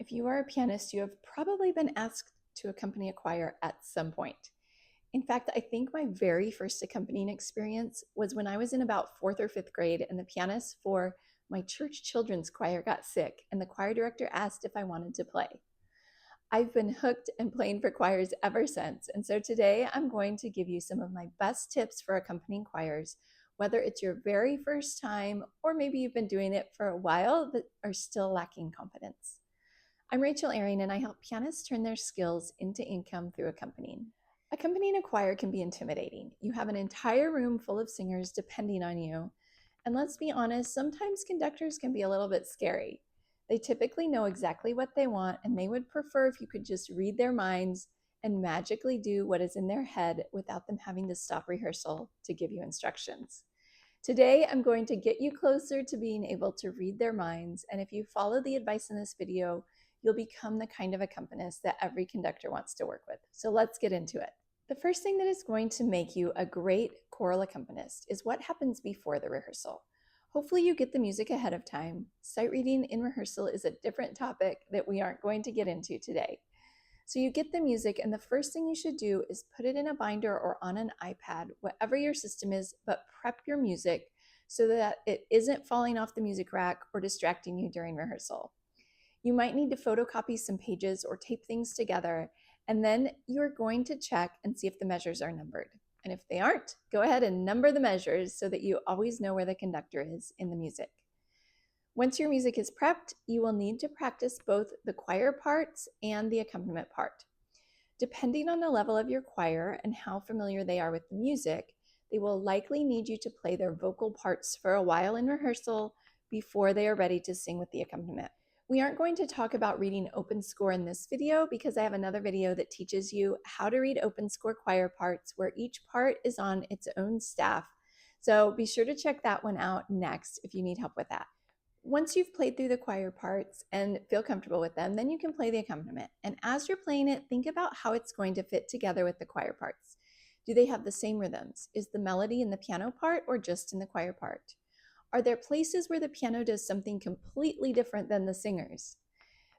if you are a pianist, you have probably been asked to accompany a choir at some point. In fact, I think my very first accompanying experience was when I was in about fourth or fifth grade, and the pianist for my church children's choir got sick, and the choir director asked if I wanted to play. I've been hooked and playing for choirs ever since, and so today I'm going to give you some of my best tips for accompanying choirs, whether it's your very first time or maybe you've been doing it for a while but are still lacking confidence. I'm Rachel Ehring, and I help pianists turn their skills into income through accompanying. Accompanying a choir can be intimidating. You have an entire room full of singers depending on you. And let's be honest, sometimes conductors can be a little bit scary. They typically know exactly what they want, and they would prefer if you could just read their minds and magically do what is in their head without them having to stop rehearsal to give you instructions. Today, I'm going to get you closer to being able to read their minds, and if you follow the advice in this video, you'll become the kind of accompanist that every conductor wants to work with. So let's get into it. The first thing that is going to make you a great choral accompanist is what happens before the rehearsal. Hopefully you get the music ahead of time. Sight reading in rehearsal is a different topic that we aren't going to get into today. So you get the music, and the first thing you should do is put it in a binder or on an iPad, whatever your system is, but prep your music so that it isn't falling off the music rack or distracting you during rehearsal. You might need to photocopy some pages or tape things together, and then you're going to check and see if the measures are numbered. And if they aren't, go ahead and number the measures so that you always know where the conductor is in the music. Once your music is prepped, you will need to practice both the choir parts and the accompaniment part. Depending on the level of your choir and how familiar they are with the music, they will likely need you to play their vocal parts for a while in rehearsal before they are ready to sing with the accompaniment. We aren't going to talk about reading open score in this video because I have another video that teaches you how to read open score choir parts where each part is on its own staff. So be sure to check that one out next if you need help with that. Once you've played through the choir parts and feel comfortable with them, then you can play the accompaniment. And as you're playing it, think about how it's going to fit together with the choir parts. Do they have the same rhythms? Is the melody in the piano part or just in the choir part? Are there places where the piano does something completely different than the singers?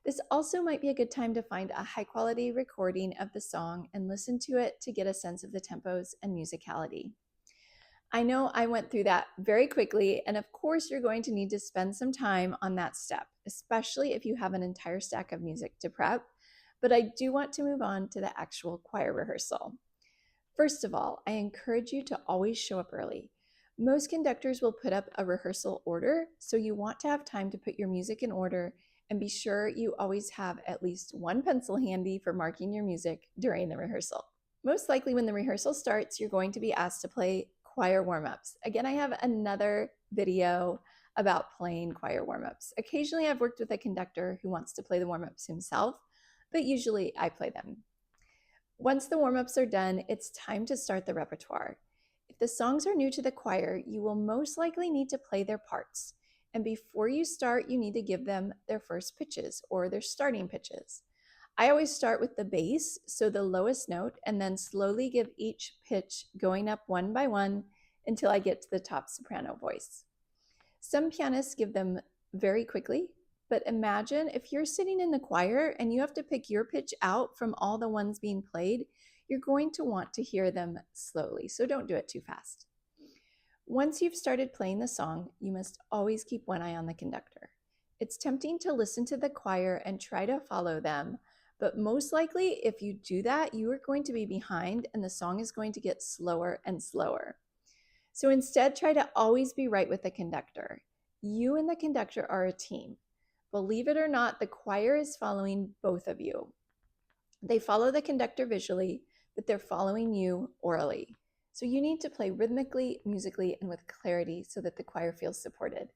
This also might be a good time to find a high-quality recording of the song and listen to it to get a sense of the tempos and musicality. I know I went through that very quickly, and of course you're going to need to spend some time on that step, especially if you have an entire stack of music to prep, but I do want to move on to the actual choir rehearsal. First of all, I encourage you to always show up early. Most conductors will put up a rehearsal order, so you want to have time to put your music in order and be sure you always have at least one pencil handy for marking your music during the rehearsal. Most likely when the rehearsal starts, you're going to be asked to play choir warm-ups. Again, I have another video about playing choir warm-ups. Occasionally I've worked with a conductor who wants to play the warm-ups himself, but usually I play them. Once the warm-ups are done, it's time to start the repertoire. If the songs are new to the choir, you will most likely need to play their parts. And before you start, you need to give them their first pitches or their starting pitches. I always start with the bass, so the lowest note, and then slowly give each pitch going up one by one until I get to the top soprano voice. Some pianists give them very quickly, but imagine if you're sitting in the choir and you have to pick your pitch out from all the ones being played, you're going to want to hear them slowly, so don't do it too fast. Once you've started playing the song, you must always keep one eye on the conductor. It's tempting to listen to the choir and try to follow them, but most likely if you do that, you are going to be behind and the song is going to get slower and slower. So instead, try to always be right with the conductor. You and the conductor are a team. Believe it or not, the choir is following both of you. They follow the conductor visually, but they're following you orally. So you need to play rhythmically, musically, and with clarity so that the choir feels supported.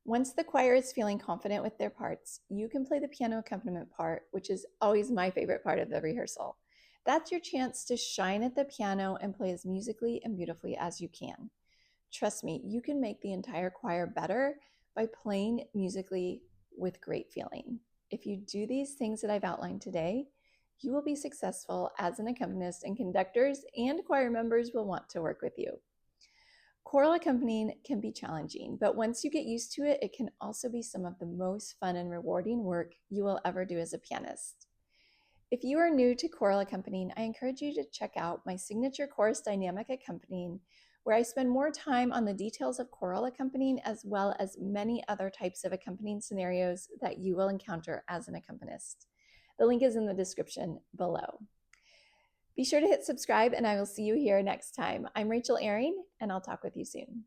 Once the choir is feeling confident with their parts, you can play the piano accompaniment part, which is always my favorite part of the rehearsal. That's your chance to shine at the piano and play as musically and beautifully as you can. Trust me, you can make the entire choir better by playing musically with great feeling. If you do these things that I've outlined today, you will be successful as an accompanist, and conductors and choir members will want to work with you. Choral accompanying can be challenging, but once you get used to it, it can also be some of the most fun and rewarding work you will ever do as a pianist. If you are new to choral accompanying, I encourage you to check out my signature chorus dynamic accompanying, where I spend more time on the details of choral accompanying as well as many other types of accompanying scenarios that you will encounter as an accompanist. The link is in the description below. Be sure to hit subscribe, and I will see you here next time. I'm Rachel Ehring, and I'll talk with you soon.